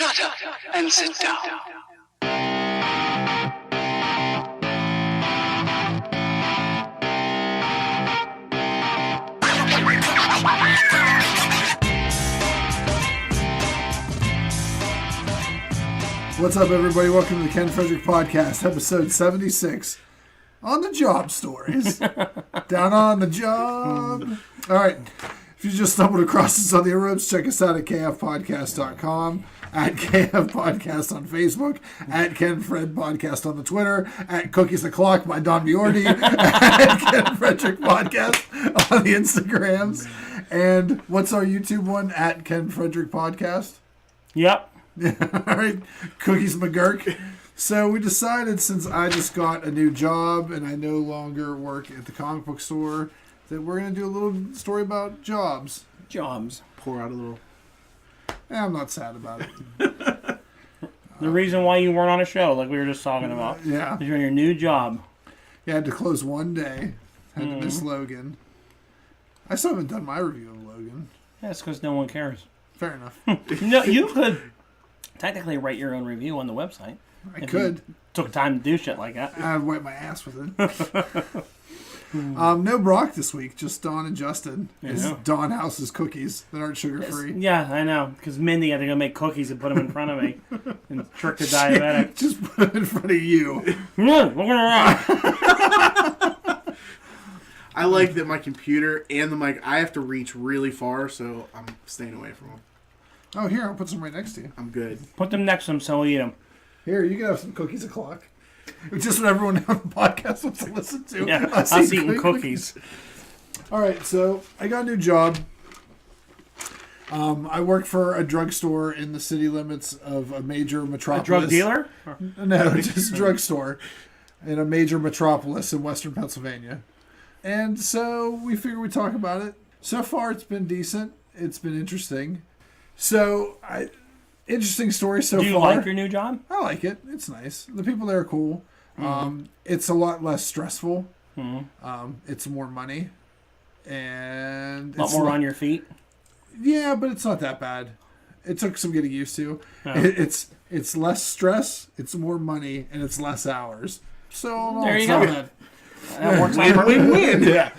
Shut up and sit down. What's up, everybody? Welcome to the Ken Frederick Podcast, episode 76. On the job stories. Down on the job. All right. If you just stumbled across us on the ropes, check us out at kfpodcast.com, at kfpodcast on Facebook, at Ken Fred Podcast on the Twitter, at Cookies O'Clock by Don Biordi, at Ken Frederick Podcast on the Instagrams. And what's our YouTube one? At Ken Frederick Podcast. Yep. All right, Cookies McGurk. So we decided, since I just got a new job and I no longer work at the comic book store, that we're going to do a little story about jobs. Jobs. Pour out a little. I'm not sad about it. The reason why you weren't on a show, like we were just talking about. Yeah. You're in your new job. You had to close one day. Had to miss Logan. I still haven't done my review of Logan. Yeah, it's because no one cares. Fair enough. No, you could technically write your own review on the website. I could. Took time to do shit like that. I'd wipe my ass with it. No Brock this week, just Dawn and Justin. It's Dawn House's cookies that aren't sugar-free. Yeah, I know. Because Mindy had to go make cookies and put them in front of me. And trick the diabetic. Just put them in front of you. Look around. I like that my computer and the mic, I have to reach really far, so I'm staying away from them. Oh, here, I'll put some right next to you. I'm good. Put them next to him so he'll eat them. Here, you can have some Cookies O'Clock. Just what everyone on the podcast wants to listen to. Yeah, us eating cookies. All right, so I got a new job. I work for a drugstore in the city limits of a major metropolis. A drug dealer? No, just a drugstore in a major metropolis in western Pennsylvania. And so we figured we'd talk about it. So far, it's been decent. It's been interesting. So, interesting story so far. Do you like your new job? I like it. It's nice. The people there are cool. It's a lot less stressful. It's more money. And a lot more on your feet? Yeah, but it's not that bad. It took some getting used to. Oh. It's less stress, it's more money, and it's less hours. So there you go. That works out. Win-win. Yeah.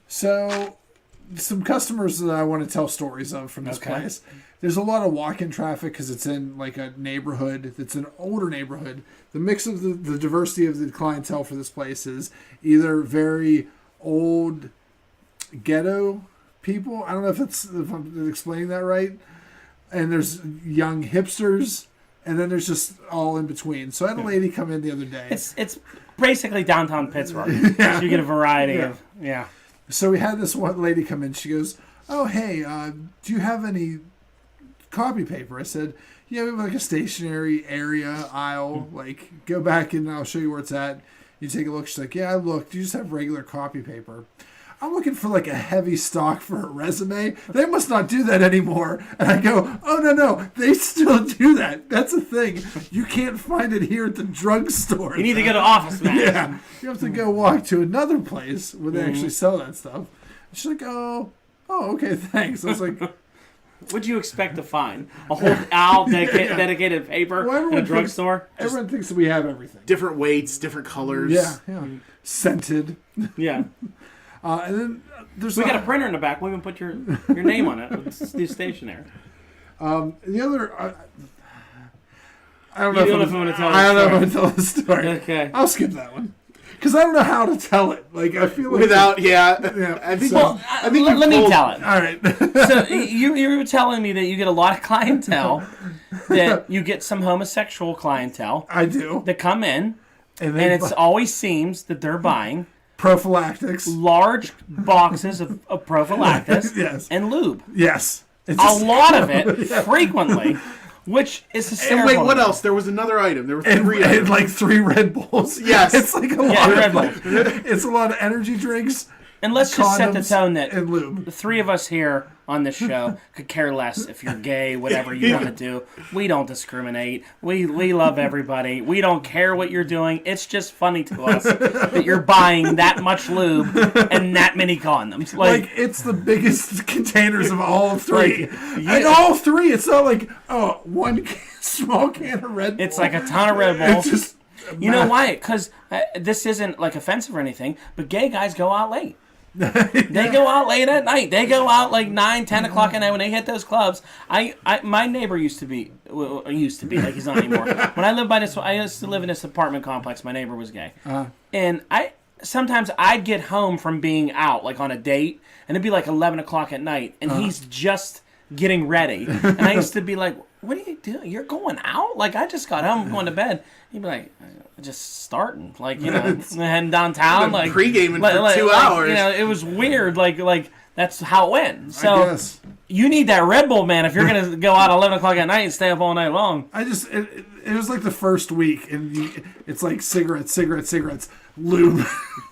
So some customers that I want to tell stories of from this place. There's a lot of walk-in traffic because it's in like a neighborhood that's an older neighborhood. The mix of the diversity of the clientele for this place is either very old ghetto people. I don't know if I'm explaining that right. And there's young hipsters, and then there's just all in between. So I had a lady come in the other day. It's basically downtown Pittsburgh. Yeah. So you get a variety of. So we had this one lady come in. She goes, "Oh, hey, do you have any copy paper?" I said, "Yeah, we have like a stationery area aisle. Like, go back and I'll show you where it's at. You take a look." She's like, "Yeah, I looked. You just have regular copy paper." I'm looking for like a heavy stock for a resume. They must not do that anymore. And I go, "Oh, no, they still do that. That's a thing. You can't find it here at the drugstore." You need to go to Office Max. Yeah. You have to go walk to another place where they actually sell that stuff. She's like, oh, okay, thanks. I was like, what'd you expect to find? A whole owl dedicated paper in a drugstore? Everyone thinks that we have everything. Different weights, different colors. Yeah. Scented. Yeah. And then we got a printer in the back. We even put your name on it. It's new stationery. The other, I don't know know if I'm going to tell. I don't know if I'm going to tell the story. Okay. I'll skip that one because I don't know how to tell it. Like I feel like without I think. Let me tell it. All right. So you were telling me that you get a lot of clientele. That you get some homosexual clientele. I do. That come in, and it always seems that they're buying prophylactics, large boxes of prophylactics, yes, and lube. Yes, a lot of it frequently, which is hysterical. And wait, what else? There was another item. There were three items. Like 3 Red Bulls. Yes, it's like a lot of Red Bulls. It's a lot of energy drinks, And let's just set the condoms, tone that and lube. the three of us here on this show could care less if you're gay, whatever you want to do. We don't discriminate. We love everybody. We don't care what you're doing. It's just funny to us that you're buying that much lube and that many condoms. Like it's the biggest containers of all three. Like, And all three, it's not like, one small can of Red Bull. it's like a ton of Red Bull. It's just... You know why? Because this isn't like offensive or anything, but gay guys go out late. They go out late at night. They go out like 9, 10 o'clock at night when they hit those clubs. My neighbor used to be like he's not anymore. When I lived by this, I used to live in this apartment complex. My neighbor was gay, and sometimes I'd get home from being out like on a date, and it'd be like 11 o'clock at night, and he's just getting ready, and I used to be like, "What are you doing? You're going out? Like I just got home, going to bed." He'd be like, just starting, like, heading downtown, like pre-gaming for 2 hours. Like, it was weird, like that's how it went. So I guess. you need that Red Bull, man, if you're gonna go out 11 o'clock at night and stay up all night long. It was like the first week, and it's like cigarettes, lube,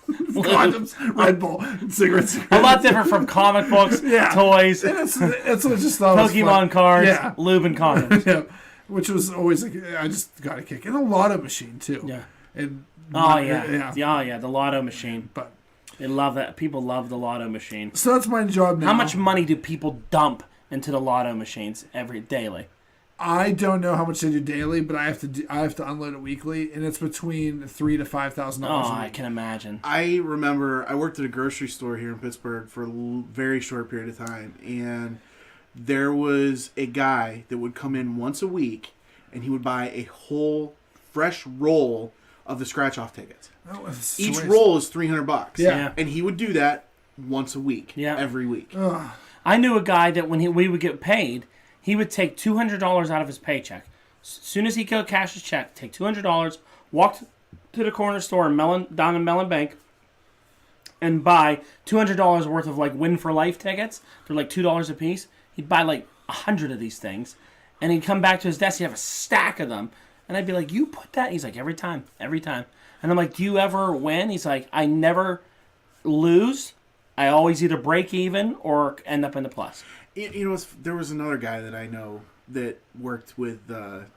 condoms, Red Bull, cigarettes. A lot different from comic books, toys, And it's what I just thought was fun. Pokemon cards, Yeah. lube and condoms. Yeah. Which was always like, I just got a kick. And a lotto machine, too. Yeah. And The lotto machine. But They love that. People love the lotto machine. so that's my job now. How much money do people dump into the lotto machines daily? I don't know how much they do daily, but I have to unload it weekly, and it's between $3,000 to $5,000. Oh, I can imagine. I remember I worked at a grocery store here in Pittsburgh for a very short period of time, and there was a guy that would come in once a week, and he would buy a whole fresh roll of the scratch-off tickets. Oh, Each roll is $300. Yeah. And he would do that once a week. Yeah. Every week. I knew a guy that when we would get paid, he would take $200 out of his paycheck. As soon as he could cash his check, take $200, walk to the corner store down in Mellon Bank, and buy $200 worth of like Win for Life tickets. They're like $2 a piece. He'd buy like 100 of these things, and he'd come back to his desk. He'd have a stack of them, and I'd be like, "You put that?" He's like, "Every time." And I'm like, "Do you ever win?" He's like, "I never lose. I always either break even or end up in the plus." You know, there was another guy that I know that worked with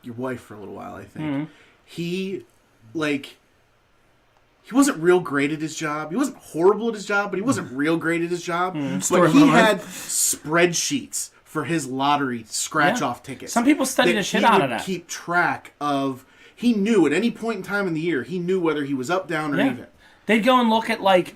your wife for a little while, I think. Mm-hmm. He wasn't real great at his job. He wasn't horrible at his job, but he wasn't real great at his job. But he had spreadsheets for his lottery scratch-off tickets. Some people study the shit out of that. He would keep track of... He knew at any point in time in the year, he knew whether he was up, down, or even. They'd go and look at, like,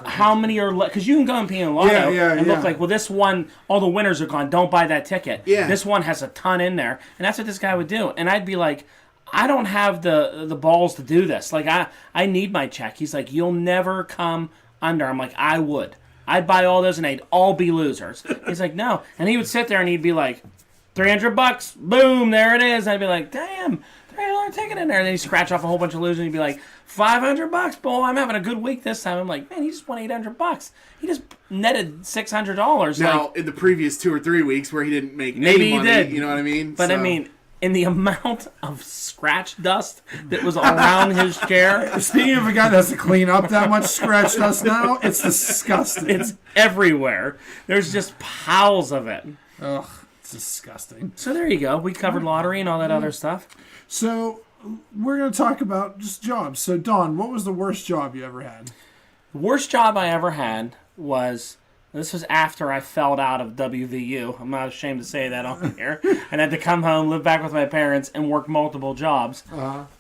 how many are... Because you can go and pay in lotto and look like, well, this one, all the winners are gone. Don't buy that ticket. Yeah. This one has a ton in there. And that's what this guy would do. And I'd be like... I don't have the balls to do this. Like, I need my check. He's like, you'll never come under. I'm like, I would. I'd buy all those and they'd all be losers. He's like, no. And he would sit there and he'd be like, $300, boom, there it is. And I'd be like, damn, $300 ticket in there. And then he'd scratch off a whole bunch of losers and he'd be like, $500, boy, I'm having a good week this time. I'm like, man, he just won $800. He just netted $600. Now, like, in the previous 2 or 3 weeks where he didn't make maybe any money, he did. You know what I mean? But I mean... in the amount of scratch dust that was around his chair. Speaking of a guy that has to clean up that much scratch dust now, it's disgusting. It's everywhere. There's just piles of it. Ugh, it's disgusting. So there you go. We covered lottery and all that other stuff. So we're going to talk about just jobs. So Don, what was the worst job you ever had? The worst job I ever had was... This was after I fell out of WVU. I'm not ashamed to say that on here. And had to come home, live back with my parents, and work multiple jobs.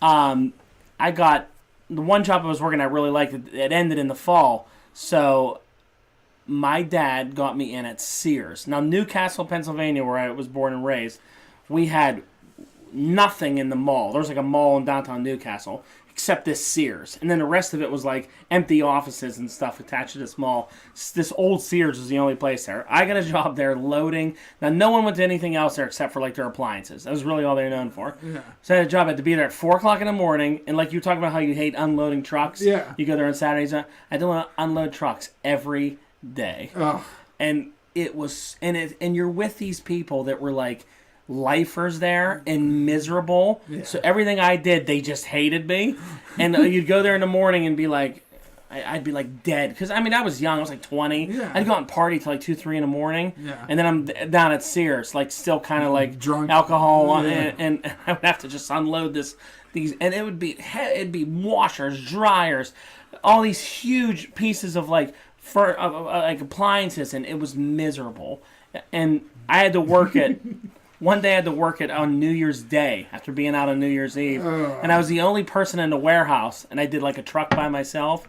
I got... The one job I was working I really liked, it ended in the fall. So my dad got me in at Sears. Now, Newcastle, Pennsylvania, where I was born and raised, we had nothing in the mall. There was like a mall in downtown Newcastle, except this Sears. And then the rest of it was like empty offices and stuff attached to this mall. This old Sears was the only place there. I got a job there loading. Now, no one went to anything else there except for like their appliances. That was really all they were known for. Yeah. So I had a job. I had to be there at 4 o'clock in the morning. And like you talk about how you hate unloading trucks. Yeah. You go there on Saturdays. I had to unload trucks every day. Ugh. And it was... And you're with these people that were like... lifers there and miserable. Yeah. So everything I did, they just hated me. And you'd go there in the morning and be like, I'd be like dead. Because, I mean, I was young. I was like 20. Yeah. I'd go out and party till like 2, 3 in the morning. Yeah. And then I'm down at Sears, like still kind of like Drunk. alcohol on, Yeah. and I would have to just unload these, and it'd be washers, dryers, all these huge pieces of like like appliances, and it was miserable. And I had to work it. One day I had to work it on New Year's Day after being out on New Year's Eve. And I was the only person in the warehouse, and I did like a truck by myself.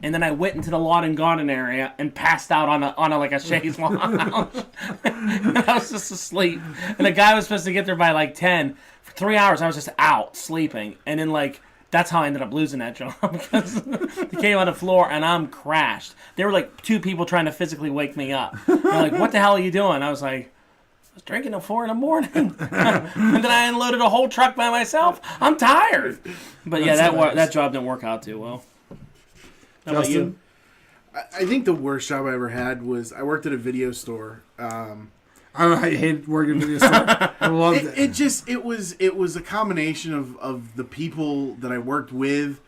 And then I went into the lawn and garden area and passed out on a like a chaise lounge. And I was just asleep. And the guy was supposed to get there by like 10. For 3 hours I was just out sleeping. And then like that's how I ended up losing that job, because they came on the floor and I'm crashed. There were like 2 people trying to physically wake me up. They're like, "What the hell are you doing?" I was like, I was drinking till 4 a.m. And then I unloaded a whole truck by myself. I'm tired. But yeah, that job didn't work out too well. How about you? I think the worst job I ever had was I worked at a video store. I hate working in a video store. I loved it. It was a combination of the people that I worked with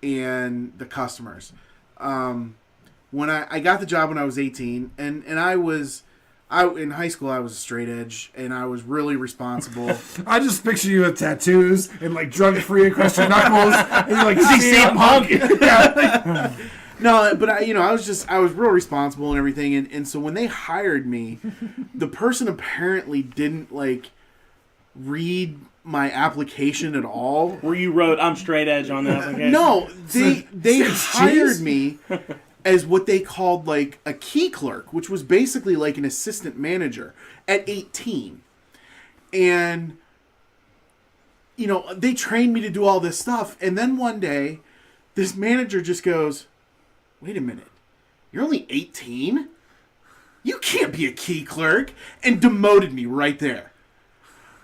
and the customers. When I got the job when I was 18, and in high school I was a straight edge, and I was really responsible. I just picture you with tattoos and like drug free across your knuckles, and you're like CM Punk. No, but I was real responsible and everything, and so when they hired me, the person apparently didn't like read my application at all. Where you wrote "I'm straight edge" on the application? No, they hired me as what they called like a key clerk, which was basically like an assistant manager at 18. And they trained me to do all this stuff, and then one day this manager just goes, "Wait a minute, you're only 18? You can't be a key clerk," and demoted me right there.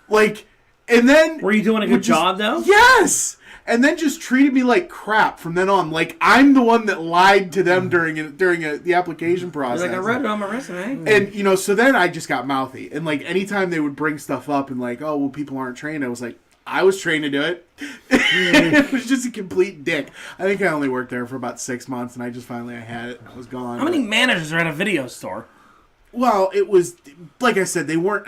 Like, and then... Were you doing a good job, though? Yes! And then just treated me like crap from then on. Like, I'm the one that lied to them during the application process. Like, I wrote it on my resume. And, so then I just got mouthy. And, like, anytime they would bring stuff up and, like, "Oh, well, people aren't trained," I was like, I was trained to do it. It was just a complete dick. I think I only worked there for about 6 months, and I had it. I was gone. How many managers are at a video store? Well, it was like I said, we weren't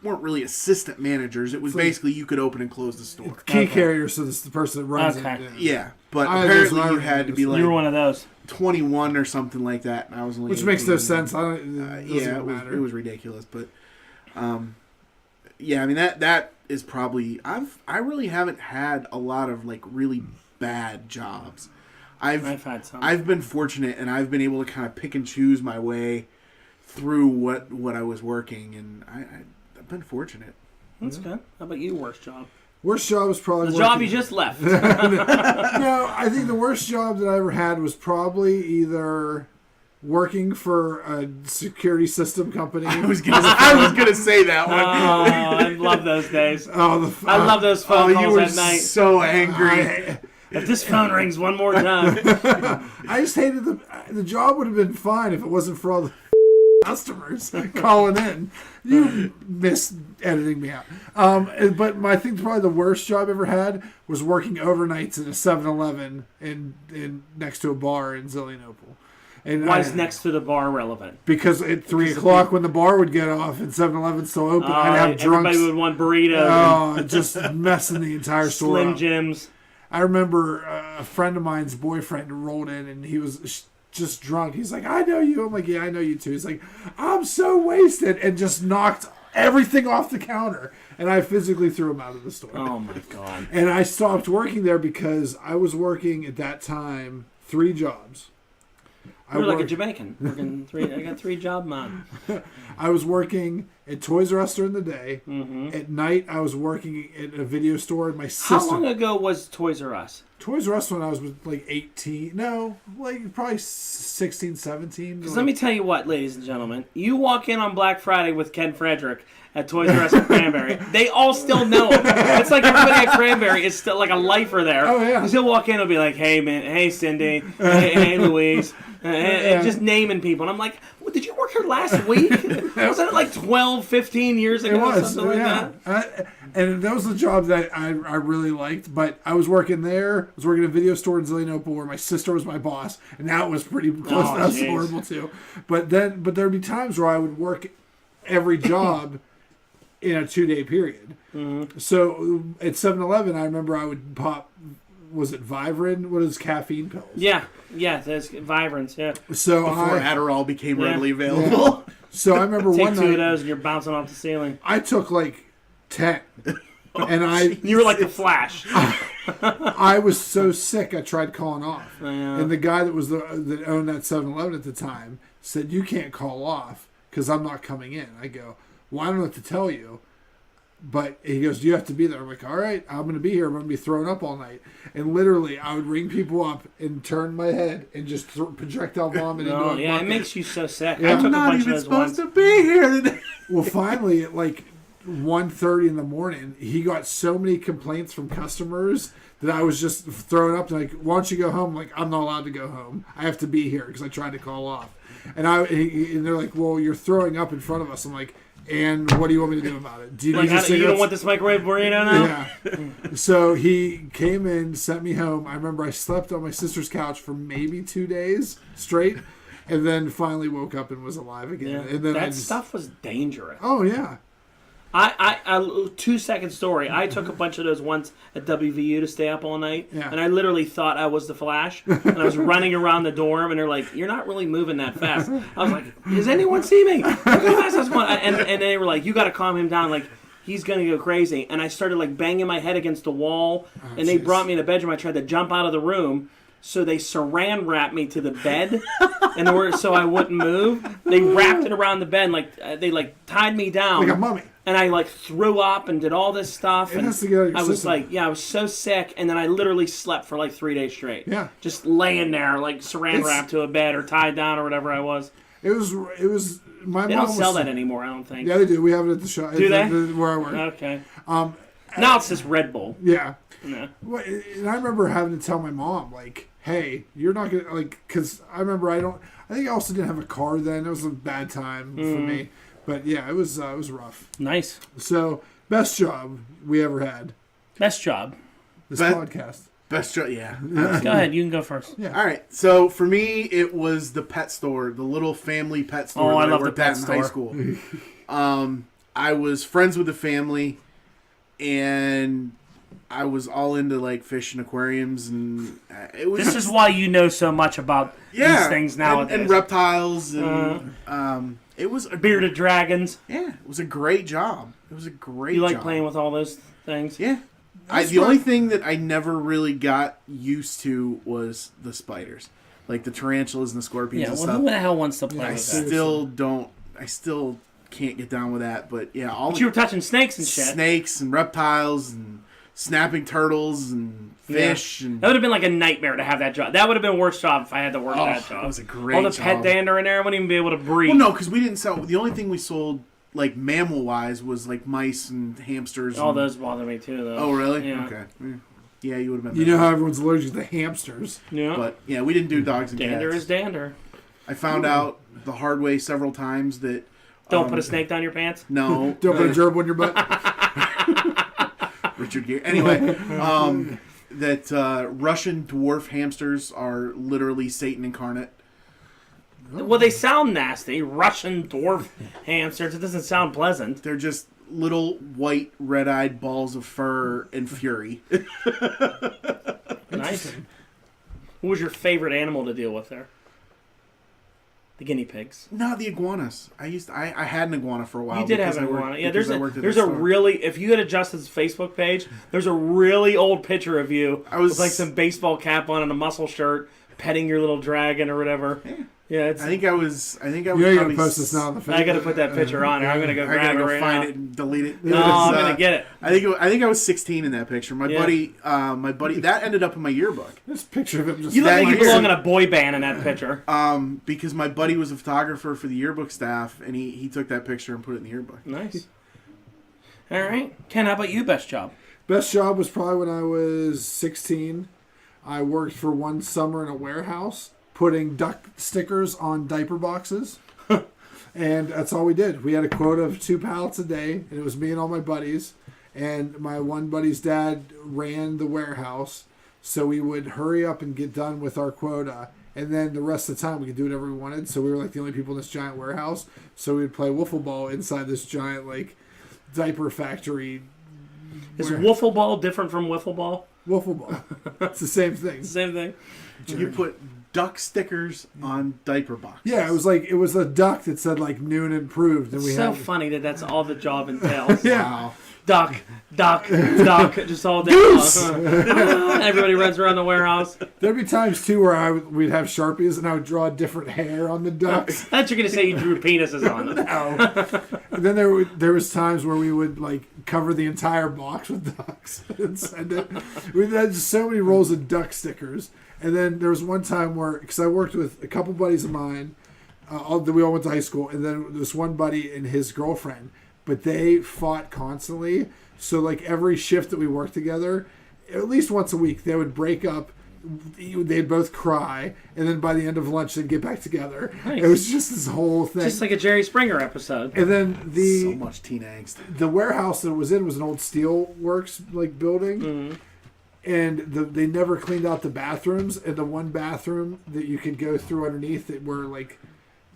really assistant managers. It was basically you could open and close the store. Key carrier, so this is the person that runs it. Yeah, but apparently you had to be like, you were one of those, 21 or something like that, and I was only which 18. makes no sense. It was ridiculous, but yeah, I mean that is probably I really haven't had a lot of like really bad jobs. I've had some. I've been fortunate, and I've been able to kind of pick and choose my way through what I was working, and I've been fortunate. That's good. How about you? Worst job? Worst job was probably the job you just left. No, I think the worst job that I ever had was probably either working for a security system company. I was gonna say that one. Oh, I love those days. I love those phone calls at night. So angry. If this phone rings one more time. I just hated the job would have been fine if it wasn't for all the customers calling in. You missed editing me out. But I think probably the worst job I ever had was working overnights in a 7-Eleven in next to a bar in Zillionople. And why is next to the bar relevant? Because at 3 o'clock when the bar would get off and 7-Eleven's still open, I'd have drunks. Everybody would want burritos. Oh, just messing the entire store Slim up. Jims. I remember a friend of mine's boyfriend rolled in and he was just drunk. He's like, "I know you." I'm like, "Yeah, I know you too." He's like, "I'm so wasted," and just knocked everything off the counter. And I physically threw him out of the store. Oh my God. And I stopped working there because I was working at that time 3 jobs. You're like a Jamaican. I got 3 job man. I was working at Toys R Us during the day. Mm-hmm. At night, I was working at a video store. And my sister. How long ago was Toys R Us? Toys R Us when I was like 18. No, like probably 16, 17. Because let me tell you what, ladies and gentlemen. You walk in on Black Friday with Ken Frederick at Toys R Us in Cranberry. They all still know him. It's like everybody at Cranberry is still like a lifer there. Oh, yeah. He'll walk in and be like, "Hey, man. Hey, Cindy. Hey, Louise." And just naming people. And I'm like, "What, did you you work here last week? Wasn't it like 12, 15 years ago? It was, something like yeah. that? And that was the job that I really liked. But I was working there. I was working at a video store in Zillionople where my sister was my boss, and that was pretty close. Oh, that was jeez. horrible too. But there'd be times where I would work every job in a 2-day period. Mm-hmm. So at 7-Eleven, I remember I would pop. Was it Vivarin? What is caffeine pills? Yeah, there's Vibrance, yeah. So Before Adderall became Yeah. readily available. So I remember Take one two of night those and you're bouncing off the ceiling. I took like 10, and You were like the Flash. I was so sick I tried calling off. Yeah. And the guy that owned that 7-Eleven at the time said, "You can't call off because I'm not coming in." I go, "Well, I don't know what to tell you." But he goes, "You have to be there." I'm like, "All right, I'm going to be here. I'm going to be thrown up all night." And literally, I would ring people up and turn my head and just projectile vomit into a Yeah, it bucket. makes you so sick. Yeah. I took I'm a not bunch even of those supposed once. to be here today. Well, finally, at like 1:30 in the morning, he got so many complaints from customers that I was just thrown up. Like, "Why don't you go home?" Like, "I'm not allowed to go home. I have to be here because I tried to call off." And and they're like, "Well, you're throwing up in front of us." I'm like, "And what do you want me to do about it? Do you Like, need your you don't cigarettes?" want this microwave burrito now? Yeah. So he came in, sent me home. I remember I slept on my sister's couch for maybe 2 days straight, and then finally woke up and was alive again. Yeah. And then That stuff was dangerous. Oh yeah. I 2-second story. I took a bunch of those once at WVU to stay up all night, Yeah. and I literally thought I was the Flash, and I was running around the dorm, and they're like, "You're not really moving that fast." I was like, "Does anyone see me? Look how fast I was going." And they were like, "You got to calm him down. Like, he's gonna go crazy." And I started like banging my head against the wall, and they jeez. brought me in the bedroom. I tried to jump out of the room. So they saran wrapped me to the bed, and so I wouldn't move. They wrapped it around the bed, they tied me down, Like a mummy. and I like threw up and did all this stuff. It And has to get out of your I was system. like, I was so sick, and then I literally slept for like 3 days straight. Yeah. Just laying there, like saran wrapped to a bed or tied down or whatever I was. It was. My They mom don't was sell that anymore, I don't think. Yeah, they do. We have it at the shop. Do they? Where I work. Okay. Now it's just Red Bull. Yeah. Yeah. Well, and I remember having to tell my mom, like, "Hey, you're not gonna because I remember I think I also didn't have a car then. It was a bad time for me. But yeah, it was rough. Nice. So best job we ever had. Best job. This Best- podcast. Best job, yeah. Go ahead. You can go first. Yeah. All right, so for me, it was the pet store, the little family pet store Oh, I that I love the worked pet at in high store. school. I was friends with the family, and I was all into like fish and aquariums, and it was This is why you know so much about these things nowadays. and reptiles, and it was a Bearded dragons. it was a great job. It was a great. You like job. playing with all those things? Yeah. The only thing that I never really got used to was the spiders, like the tarantulas and the scorpions Yeah, and well, stuff. who the hell wants to play Yeah, with see- that? Still don't. I still can't get down with that. But yeah, all But you were touching snakes and shit. snakes and reptiles and snapping turtles and fish and That would have been like a nightmare to have that job. That would have been a worse job if I had to work that job. it was a great All the job. pet dander in there, I wouldn't even be able to breathe. Well, no, because we didn't sell. The only thing we sold, like mammal wise, was like mice and hamsters. All and, those bother me too, though. Oh, really? Yeah. Okay. Yeah, you would have been. You better. know how everyone's allergic to hamsters. Yeah. But yeah, we didn't do dogs and Dander cats. is dander. I found out the hard way several times that Don't put a snake down your pants. no, Don't put a gerbil in your butt. Richard Gere. Anyway, that Russian dwarf hamsters are literally Satan incarnate. Well, they sound nasty. Russian dwarf hamsters. It doesn't sound pleasant. They're just little white, red-eyed balls of fur and fury. Nice. Who was your favorite animal to deal with there? The guinea pigs. No, the iguanas. I had an iguana for a while. You did have because an I worked- iguana. Yeah, because there's I worked at there's the a store. really, if you go to Justin's Facebook page, there's a really old picture of you with like some baseball cap on and a muscle shirt, petting your little dragon or whatever. Yeah, it's. I think I was You know you're probably gonna post this now on the Facebook. I got to put that picture on there. I'm gonna go I grab gotta it go right find now. it and delete it. No, It was, I'm gonna get it. I think I was 16 in that picture. My Yeah. buddy, that ended up in my yearbook. This picture of him just. You look That like you year- belong in a boy band in that picture. Because my buddy was a photographer for the yearbook staff, and he took that picture and put it in the yearbook. Nice. All right, Ken. How about you? Best job? Best job was probably when I was 16. I worked for one summer in a warehouse putting duck stickers on diaper boxes. And that's all we did. We had a quota of 2 pallets a day, and it was me and all my buddies. And my one buddy's dad ran the warehouse, so we would hurry up and get done with our quota. And then the rest of the time, we could do whatever we wanted. So we were like the only people in this giant warehouse. So we would play wiffle ball inside this giant like diaper factory. Is wiffle ball different from wiffle ball? Wiffle ball. It's the same thing. Same thing. You put duck stickers on diaper boxes. Yeah, it was a duck that said like noon improved, and It's funny that that's all the job entails. Yeah. Wow. Duck, just all day long. Everybody runs around the warehouse. There'd be times too where we'd have Sharpies and I would draw different hair on the ducks. I thought you were gonna say you drew penises on them. No. And then there was times where we would like cover the entire box with ducks and send it. We had so many rolls of duck stickers. And then there was one time where, because I worked with a couple buddies of mine, we all went to high school, and then this one buddy and his girlfriend, but they fought constantly. So like every shift that we worked together, at least once a week, they would break up. They'd both cry, and then by the end of lunch, they'd get back together. Nice. It was just this whole thing. Just like a Jerry Springer episode. And then So much teen angst. the warehouse that it was in was an old steel works like building. Mm-hmm. And they never cleaned out the bathrooms. And the one bathroom that you could go through underneath it where, like,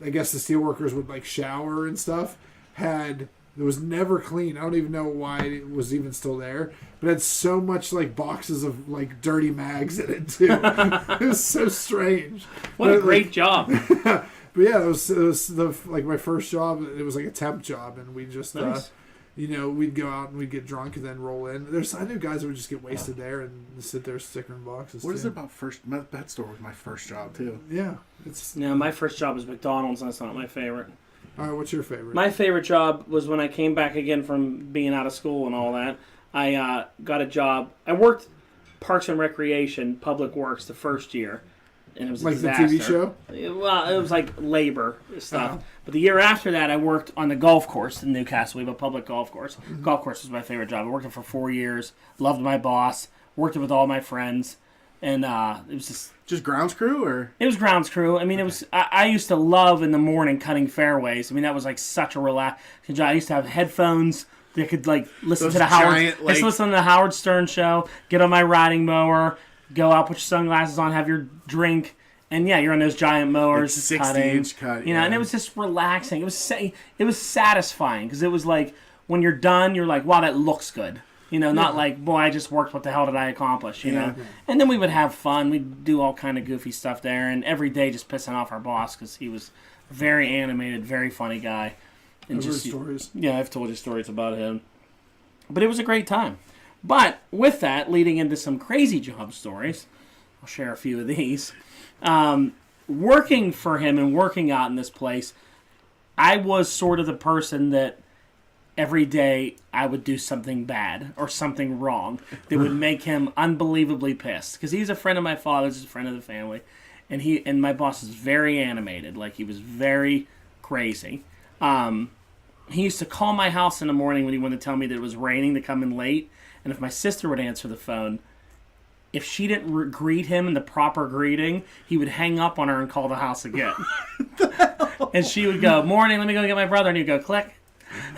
I guess the steelworkers would, like, shower and stuff, it was never clean. I don't even know why it was even still there. But it had so much, like, boxes of, like, dirty mags in it, too. It was so strange. What a great job. But, yeah, it was like, my first job. It was, like, a temp job. And we just... Nice. We'd go out and we'd get drunk and then roll in. I knew guys that would just get wasted there and sit there stickering boxes. What is it about my pet store was my first job too. Yeah, My first job was McDonald's, and that's not my favorite. All right, what's your favorite? My favorite job was when I came back again from being out of school and all that. I got a job. I worked Parks and Recreation, Public Works, the first year. And it was a like disaster. the TV show? It was like labor stuff. Uh-huh. But the year after that, I worked on the golf course in Newcastle. We have a public golf course. Mm-hmm. Golf course was my favorite job. I worked it for 4 years. Loved my boss. Worked it with all my friends. And it was just grounds crew, or it was grounds crew. I mean, it was. I used to love in the morning cutting fairways. I mean, that was like such a relaxing job. I used to have headphones that could like listen Those to the giant, listen to the Howard Stern show. Get on my riding mower. Go out, put your sunglasses on, have your drink. And yeah, you're on those giant mowers, like 60-inch cut, you know, and it was just relaxing. It was satisfying because it was like when you're done, you're like, wow, that looks good. You know, not like, boy, I just worked. What the hell did I accomplish? You know, and then we would have fun. We'd do all kind of goofy stuff there, and every day just pissing off our boss because he was very animated, very funny guy. And Those are stories. Yeah, I've told you stories about him. But it was a great time. But with that, leading into some crazy job stories, I'll share a few of these. Working for him and working out in this place, I was sort of the person that every day I would do something bad or something wrong that would make him unbelievably pissed. Because he's a friend of my father's, he's a friend of the family. And my boss is very animated. Like, he was very crazy. He used to call my house in the morning when he wanted to tell me that it was raining to come in late. And if my sister would answer the phone, if she didn't greet him in the proper greeting, he would hang up on her and call the house again. And she would go, morning, let me go get my brother. And he'd go, click.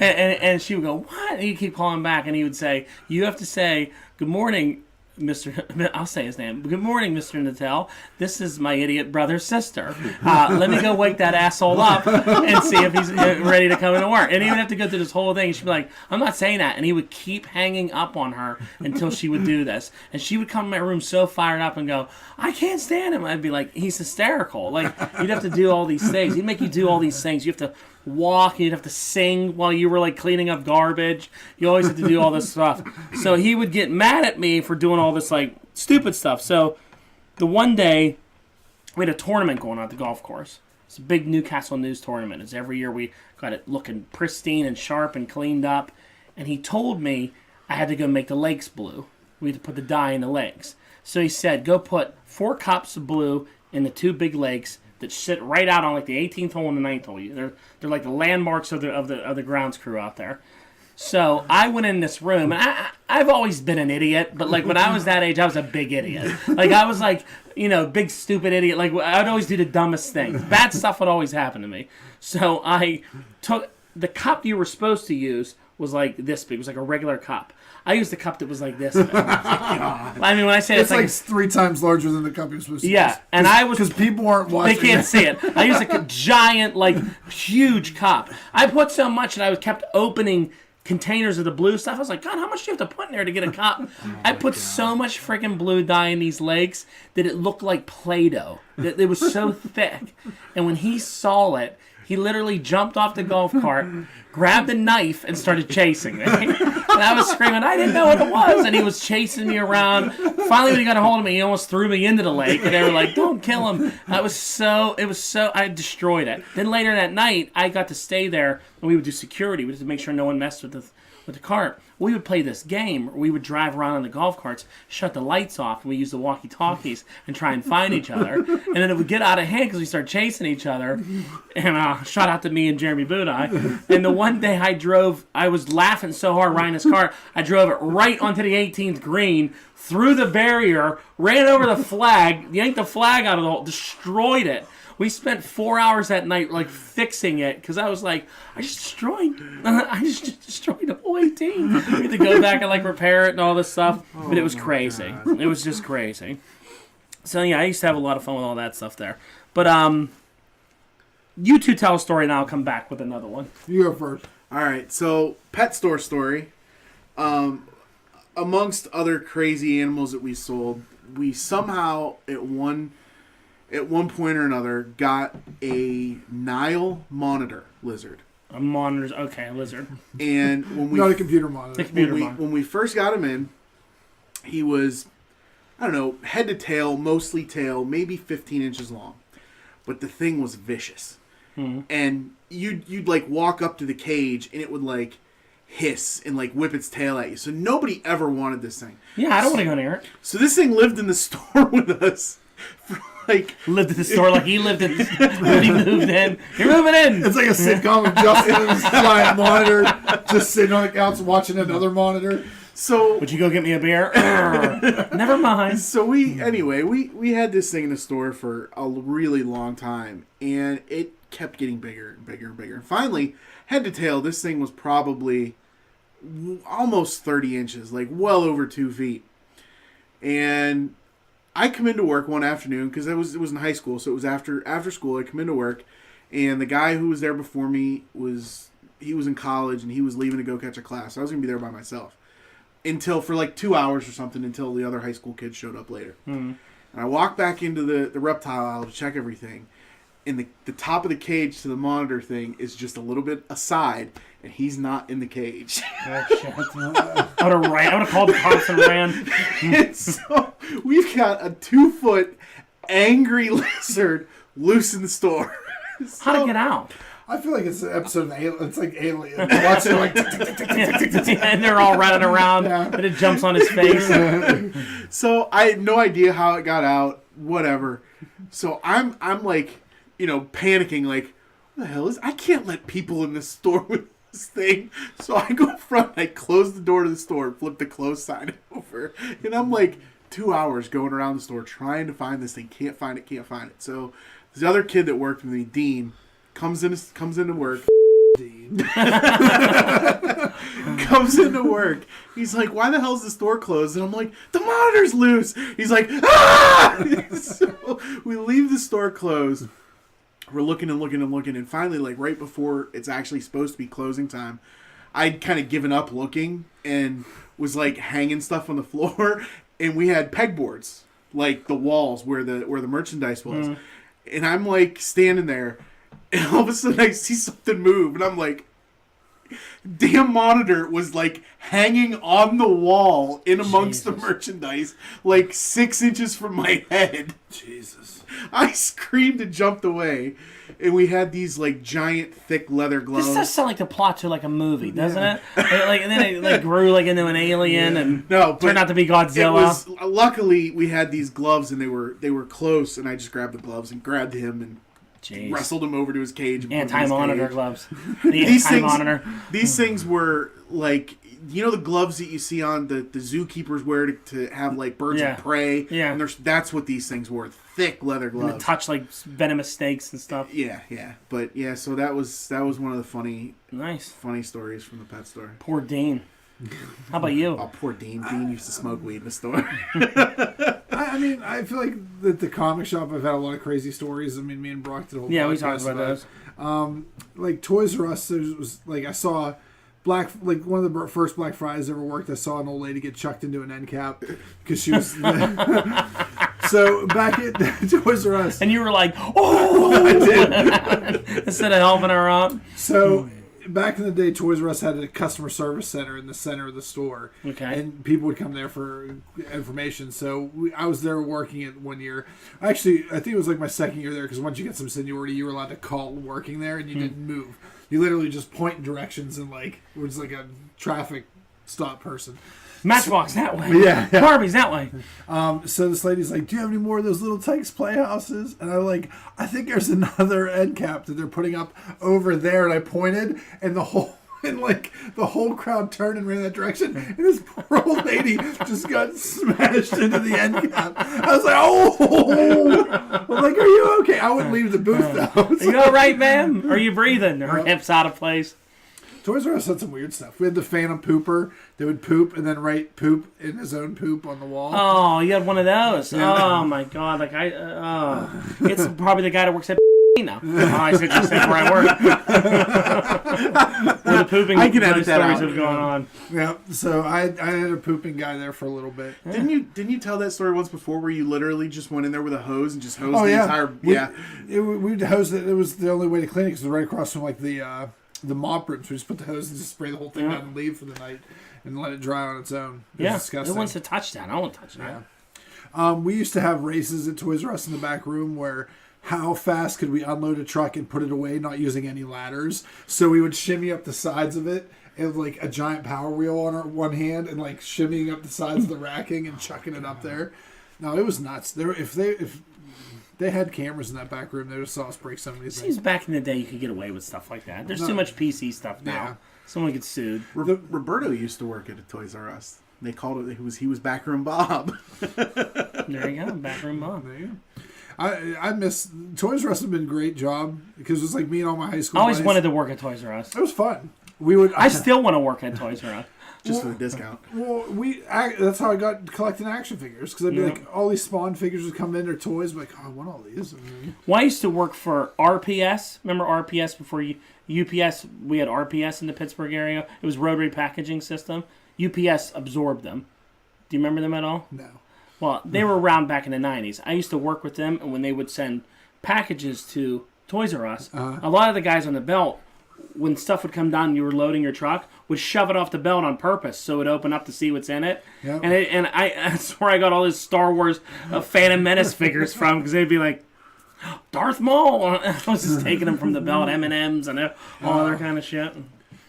And she would go, what? And he'd keep calling back. And he would say, you have to say, good morning, Mr. I'll say his name. Good morning, Mr. Natel. This is my idiot brother's sister. Let me go wake that asshole up and see if he's ready to come into work. And he would have to go through this whole thing. And she'd be like, I'm not saying that. And he would keep hanging up on her until she would do this. And she would come in my room so fired up and go, I can't stand him. I'd be like, he's hysterical. Like, you'd have to do all these things. He'd make you do all these things. You have to walk, you'd have to sing while you were like cleaning up garbage. You always had to do all this stuff. So he would get mad at me for doing all this like stupid stuff. So the one day we had a tournament going on at the golf course. It's a big Newcastle News tournament. It's every year we got it looking pristine and sharp and cleaned up. And he told me I had to go make the lakes blue. We had to put the dye in the lakes. So he said, go put 4 cups of blue in the 2 big lakes that sit right out on like the 18th hole and the 9th hole. They're like the landmarks of the grounds crew out there. So I went in this room, and I've always been an idiot, but like when I was that age, I was a big idiot. Like I was like, big stupid idiot. Like I'd always do the dumbest things. Bad stuff would always happen to me. So I took the cup you were supposed to use was like this big. It was like a regular cup. I used the cup that was like this big. I mean, when I say it's like 3 times larger than the cup you're supposed to use. Yeah, and I was... Because people aren't watching. They can't see it. I used a giant, huge cup. I put so much that I kept opening containers of the blue stuff. I was like, God, how much do you have to put in there to get a cup? I put so much freaking blue dye in these legs that it looked like Play-Doh. It was so thick. And when he saw it, he literally jumped off the golf cart, grabbed a knife, and started chasing me. And I was screaming, I didn't know what it was. And he was chasing me around. Finally, when he got a hold of me, he almost threw me into the lake. And they were like, don't kill him. I destroyed it. Then later that night, I got to stay there, and we would do security. We had to make sure no one messed with the cart. We would play this game. We would drive around on the golf carts, shut the lights off, and we use the walkie-talkies and try and find each other. And then it would get out of hand because we started chasing each other. And shout out to me and Jeremy Budai. And the one day I was laughing so hard riding this car, I drove it right onto the 18th green, through the barrier, ran over the flag, yanked the flag out of the hole, destroyed it. We spent 4 hours that night fixing it because I was like, I just destroyed the whole 18. We had to go back and repair it and all this stuff, but it was crazy. God. It was just crazy. So yeah, I used to have a lot of fun with all that stuff there. But you two tell a story and I'll come back with another one. You go first. All right, so pet store story. Amongst other crazy animals that we sold, we somehow at one point or another, got a Nile monitor lizard. A monitor, okay, a lizard. And when we not a computer monitor. When we first got him in, he was, I don't know, head to tail, mostly tail, maybe 15 inches long. But the thing was vicious. Mm-hmm. And you'd walk up to the cage and it would hiss and whip its tail at you. So nobody ever wanted this thing. Yeah, I don't want to go near it. So this thing lived in the store with us for lived at the store like he lived in when he moved in. You're moving in. It's like a sitcom of Justin and his giant monitor just sitting on the couch watching another monitor. So would you go get me a beer? Never mind. So we had this thing in the store for a really long time, and it kept getting bigger and bigger and bigger. And finally, head to tail, this thing was probably almost 30 inches, well over 2 feet. And I come into work one afternoon because it was in high school, so it was after school. I come into work, and the guy who was there before me was in college, and he was leaving to go catch a class. So I was gonna be there by myself until for 2 hours or something until the other high school kids showed up later. Mm-hmm. And I walked back into the reptile aisle to check everything, and the top of the cage to the monitor thing is just a little bit aside, and he's not in the cage. Oh, shit. I would have called the cops and ran. And so we've got a 2-foot angry lizard loose in the store. How'd it get out? I feel like it's an episode of Alien. It's like Alien. Watching and they're all running around, and it jumps on his face. So I had no idea how it got out. Whatever. So I'm panicking. What the hell is? I can't let people in this store with this thing. So I go front. I close the door to the store, flip the close sign over, and I'm 2 hours going around the store trying to find this thing. Can't find it. So this other kid that worked with me, Dean, comes into work. Dean comes into work. He's like, "Why the hell's the store closed?" And I'm like, "The monitor's loose." He's like, "Ah!" So we leave the store closed. We're looking and finally, right before it's actually supposed to be closing time, I'd kind of given up looking and was hanging stuff on the floor, and we had pegboards, the walls where the merchandise was, and I'm standing there, and all of a sudden I see something move, and I'm like, damn monitor was hanging on the wall in amongst the merchandise, 6 inches from my head. Jesus. I screamed and jumped away, and we had these giant thick leather gloves. This does sound like the plot to a movie, doesn't it? And then it grew into an alien and turned out to be Godzilla. Luckily we had these gloves and they were close, and I just grabbed the gloves and grabbed him and jeez. wrestled him over to his cage. And Anti-monitor gloves. These Anti-monitor. These things were like, you know, the gloves that you see on the zookeepers wear to have like birds of prey. Yeah. And that's what these things were. Thick leather gloves. And touch like venomous snakes and stuff. Yeah. But yeah, so that was one of the funny stories from the pet store. Poor Dean. How about you? Oh, poor Dean. Dean used to smoke weed in the store. I mean, I feel like that the comic shop, I've had a lot of crazy stories. I mean, me and Brock did a whole we talked about those. Like Toys R Us, there was like I saw one of the first Black Fridays I ever worked. I saw an old lady get chucked into an end cap because she was. So back at Toys R Us, and you were like, "Oh!" I did. Instead of helping her up. So back in the day, Toys R Us had a customer service center in the center of the store. Okay. And people would come there for information. So I was there working it one year. Actually, I think it was like my second year there because once you get some seniority, you were allowed to call working there and you didn't move. You literally just point in directions and like it was like a traffic stop person. Matchbox that way. Yeah. Barbie's that way. So this lady's like, "Do you have any more of those little Tykes Playhouses?" And I'm like, "I think there's another end cap that they're putting up over there." And I pointed, and the whole crowd turned and ran that direction. And this poor old lady just got smashed into the end cap. I was like, "Oh!" I'm like, "Are you okay?" I wouldn't leave the booth though. Are you all right, ma'am? Are you breathing? Her hips out of place. Toys R Us had some weird stuff. We had the Phantom Pooper that would poop and then write poop in his own poop on the wall. Oh, you had one of those. Yeah. Oh my god! Like it's probably the guy that works at now. I said just said where I work. Where the pooping I can edit that stories out. have gone on. Yeah, so I had a pooping guy there for a little bit. Didn't you tell that story once before where you literally just went in there with a hose and just hosed the entire We'd hose it. It was the only way to clean it because it was right across from like the mop rooms. We just put the hose and just spray the whole thing down and leave for the night and let it dry on its own. It was disgusting. Who wants to touch that? I don't want to touch that. Yeah. We used to have races at Toys R Us in the back room where how fast could we unload a truck and put it away not using any ladders. So we would shimmy up the sides of it and like a giant Power Wheel on our one hand and like shimmying up the sides of the racking and chucking it up there. No, it was nuts. If they had cameras in that back room, they would have saw us break some of these things. Seems back in the day you could get away with stuff like that. There's too much PC stuff now. Yeah. Someone gets sued. Roberto used to work at a Toys R Us. They called it. He was Backroom Bob. There you go, backroom mom. There you go. I miss Toys R Us. Have been a great job because it was like me and all my high school. I always buddies. wanted to work at Toys R Us. It was fun. We would. I still want to work at Toys R Us. Just for the discount. Well, that's how I got collecting action figures because I'd be like, all these Spawn figures would come in, or toys. I'd be like, oh, I want all these. Well, I used to work for RPS. Remember RPS before UPS? We had RPS in the Pittsburgh area. It was Rotary Packaging System. UPS absorbed them. Do you remember them at all? No. Well, they were around back in the 90s. I used to work with them, and when they would send packages to Toys R Us, a lot of the guys on the belt, when stuff would come down and you were loading your truck, would shove it off the belt on purpose so it would open up to see what's in it. Yep. And that's where I got all these Star Wars Phantom Menace figures from, because they'd be like, Darth Maul! I was just taking them from the belt, M&Ms and all other kind of shit.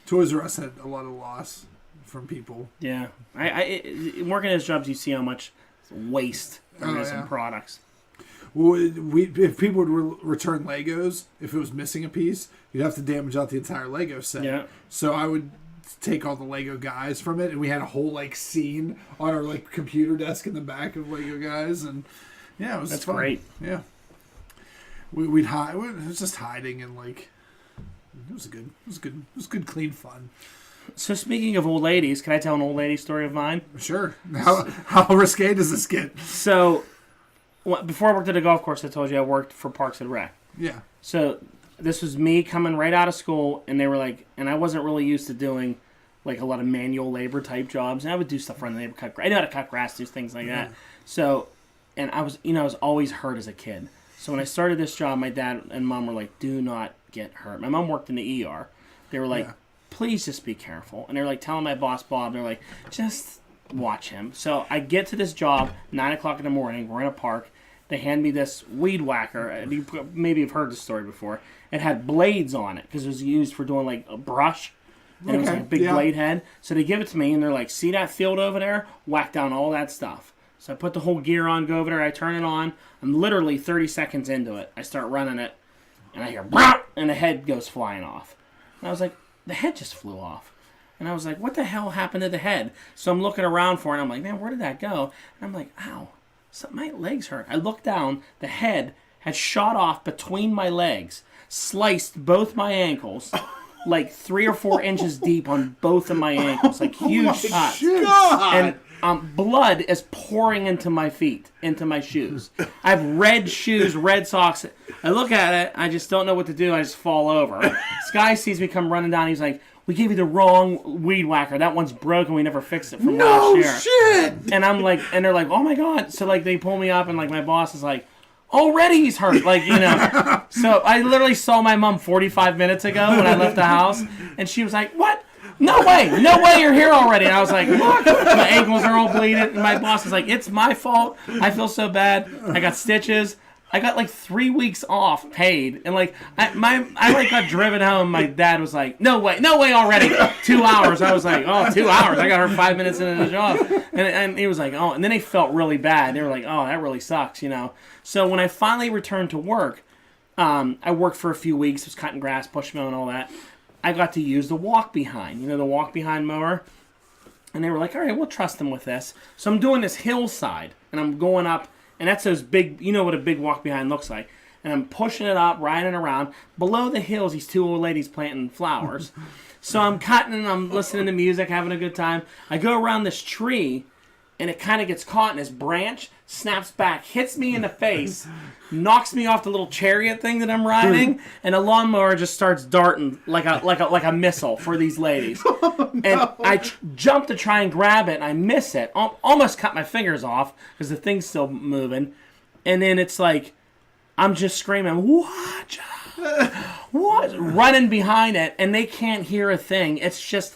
Toys R Us had a lot of loss from people. Yeah. Working at those jobs, you see how much waste there is in products. Well, if people would return Legos, if it was missing a piece, you'd have to damage out the entire Lego set. Yeah. So I would take all the Lego guys from it, and we had a whole like scene on our like computer desk in the back of Lego guys, and yeah, it was That's fun. great. Yeah. We'd hide. It was just hiding and like it was good, clean fun. So speaking of old ladies, can I tell an old lady story of mine? Sure. How risque does this get? So, before I worked at a golf course, I told you I worked for Parks and Rec. Yeah. So, this was me coming right out of school, and they were like, and I wasn't really used to doing like a lot of manual labor type jobs, and I would do stuff around the neighborhood, cut grass. I knew how to cut grass, do things like that. So, and I was always hurt as a kid. So when I started this job, my dad and mom were like, "Do not get hurt." My mom worked in the ER. They were like, "Please just be careful." And they're like telling my boss Bob, they're like, "Just watch him." So I get to this job, 9 o'clock in the morning. We're in a park. They hand me this weed whacker. You maybe have heard this story before. It had blades on it because it was used for doing like a brush. And it was like a big blade head. So they give it to me and they're like, "See that field over there? Whack down all that stuff." So I put the whole gear on, go over there, I turn it on. I'm literally 30 seconds into it. I start running it. And I hear, "Brrr!" And the head goes flying off. And I was like, the head just flew off. And I was like, what the hell happened to the head? So I'm looking around for it, and I'm like, man, where did that go? And I'm like, ow, my legs hurt. I looked down, the head had shot off between my legs, sliced both my ankles, like 3 or 4 inches deep on both of my ankles, like huge cuts. God. And blood is pouring into my feet, into my shoes. I have red shoes, red socks. I look at it, I just don't know what to do. I just fall over. This guy sees me come running down. He's like, we gave you the wrong weed whacker. That one's broken. We never fixed it from last year. No shit! And I'm like, and they're like, oh my God. So like they pull me up and like my boss is like, already he's hurt. Like, you know. So I literally saw my mom 45 minutes ago when I left the house. And she was like, what? No way you're here already. And I was like, look, my ankles are all bleeding. And my boss is like, it's my fault. I feel so bad. I got stitches. I got like 3 weeks off paid. And like, I got driven home. My dad was like, no way already. 2 hours. I was like, oh, 2 hours. I got her 5 minutes into the job. And he was like, oh, and then they felt really bad. They were like, oh, that really sucks, you know. So when I finally returned to work, I worked for a few weeks, was cutting grass, push mow and all that. I got to use the walk behind, the walk behind mower. And they were like, all right, we'll trust them with this. So I'm doing this hillside, and I'm going up, and that's those big, you know what a big walk behind looks like. And I'm pushing it up, riding around. Below the hills, these 2 old ladies planting flowers. So I'm cutting, and I'm listening to music, having a good time. I go around this tree, and it kind of gets caught in this branch, snaps back, hits me in the face, knocks me off the little chariot thing that I'm riding, and a lawnmower just starts darting like a missile for these ladies. Oh, no. And I jump to try and grab it, and I miss it. Almost cut my fingers off because the thing's still moving. And then it's like, I'm just screaming, watch out! What? Running behind it, and they can't hear a thing. It's just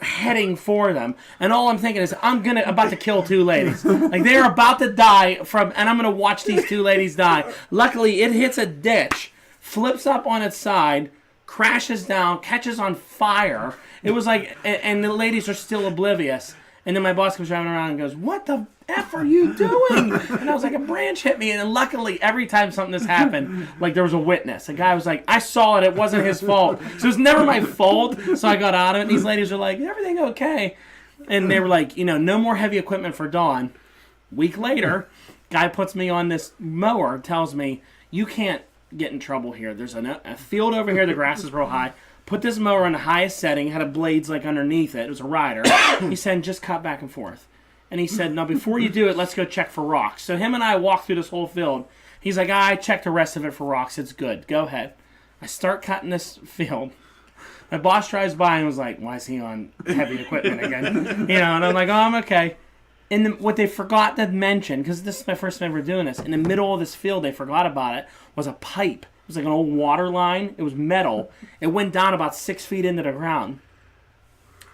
heading for them, and all I'm thinking is I'm about to kill 2 ladies. Like they're about to die and I'm gonna watch these 2 ladies die. Luckily, it hits a ditch, flips up on its side, crashes down, catches on fire. It was like, and the ladies are still oblivious. And then my boss comes driving around and goes, "What the F are you doing?" And I was like, a branch hit me. And then luckily, every time something has happened, like there was a witness. A guy was like, I saw it. It wasn't his fault. So it was never my fault. So I got out of it. And these ladies are like, everything okay? And they were like, no more heavy equipment for Dawn. Week later, guy puts me on this mower, tells me, you can't get in trouble here. There's a field over here. The grass is real high. Put this mower on the highest setting, had a blades like underneath it. It was a rider. He said, just cut back and forth. And he said, now before you do it, let's go check for rocks. So him and I walked through this whole field. He's like, I checked the rest of it for rocks. It's good. Go ahead. I start cutting this field. My boss drives by and was like, why is he on heavy equipment again? And I'm like, oh, I'm okay. And what they forgot to mention, because this is my first time ever doing this, in the middle of this field, they forgot about it, was a pipe. It was like an old water line. It was metal. It went down about 6 feet into the ground.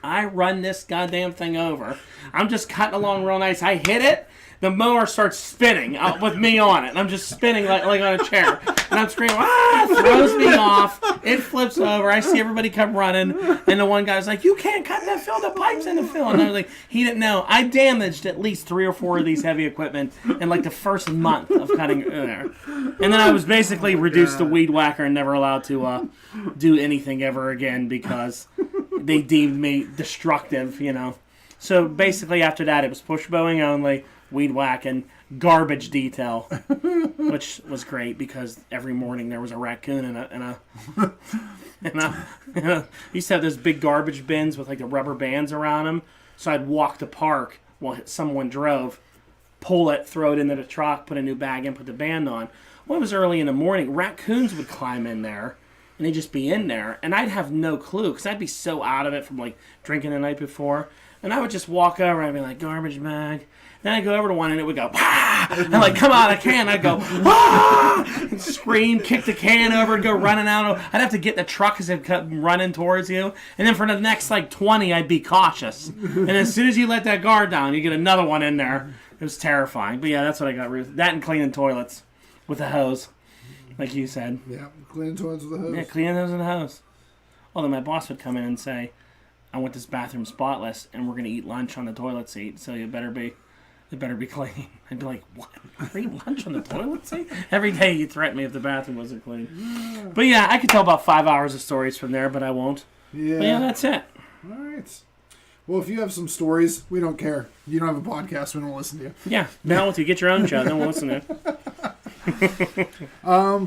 I run this goddamn thing over. I'm just cutting along real nice. I hit it. The mower starts spinning with me on it. And I'm just spinning like on a chair. And I'm screaming, throws me off. It flips over. I see everybody come running. And the one guy's like, you can't cut that field. The pipe's in the field. And I was like, he didn't know. I damaged at least 3 or 4 of these heavy equipment in like the first month of cutting there. And then I was basically reduced to weed whacker and never allowed to do anything ever again because they deemed me destructive, So basically after that, it was push mowing only, weed whacking, garbage detail, which was great because every morning there was a raccoon used to have those big garbage bins with like the rubber bands around them. So I'd walk to park while someone drove, pull it, throw it into the truck, put a new bag in, put the band on. Well, it was early in the morning. Raccoons would climb in there. And they'd just be in there. And I'd have no clue because I'd be so out of it from like drinking the night before. And I would just walk over and I'd be like, garbage bag. Then I'd go over to one and it would go, ah! And like, come on, I can. I'd go, ah! And scream, kick the can over and go running out. I'd have to get in the truck as it kept running towards you. And then for the next like 20, I'd be cautious. And as soon as you let that guard down, you get another one in there. It was terrifying. But yeah, that's what I got. That and cleaning toilets with a hose. Like you said. Yeah, cleaning toilets with a hose. Yeah, cleaning those with a hose. Although my boss would come in and say, I want this bathroom spotless, and we're going to eat lunch on the toilet seat, so you better be It better be clean. I'd be like, what? Free lunch on the toilet seat? Every day you threaten me if the bathroom wasn't clean. But yeah, I could tell about 5 hours of stories from there, but I won't. Yeah. But yeah, that's it. All right. Well, if you have some stories, we don't care. You don't have a podcast, we don't listen to you. Yeah. Now, if you get your own show, then we'll listen to it.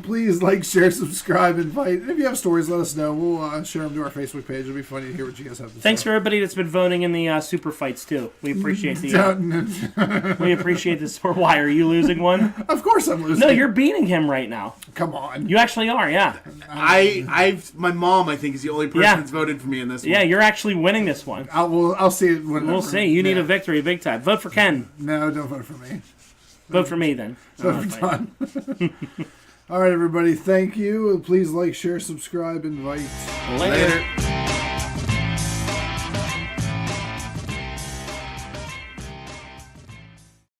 Please like, share, subscribe, invite. If you have stories, let us know. We'll share them to our Facebook page. It'll be funny to hear what you guys have to say. Thanks for everybody that's been voting in the super fights too. We appreciate we appreciate the support. Why are you losing one? Of course I'm losing. No, you're beating him right now. Come on. You actually are, yeah. My mom, I think, is the only person that's voted for me in this one. Yeah, you're actually winning this one. I'll see it when we'll see. You need a victory big time. Vote for Ken. No, don't vote for me. Vote for me then. Vote for Don. All right, everybody. Thank you. Please like, share, subscribe, invite. Later.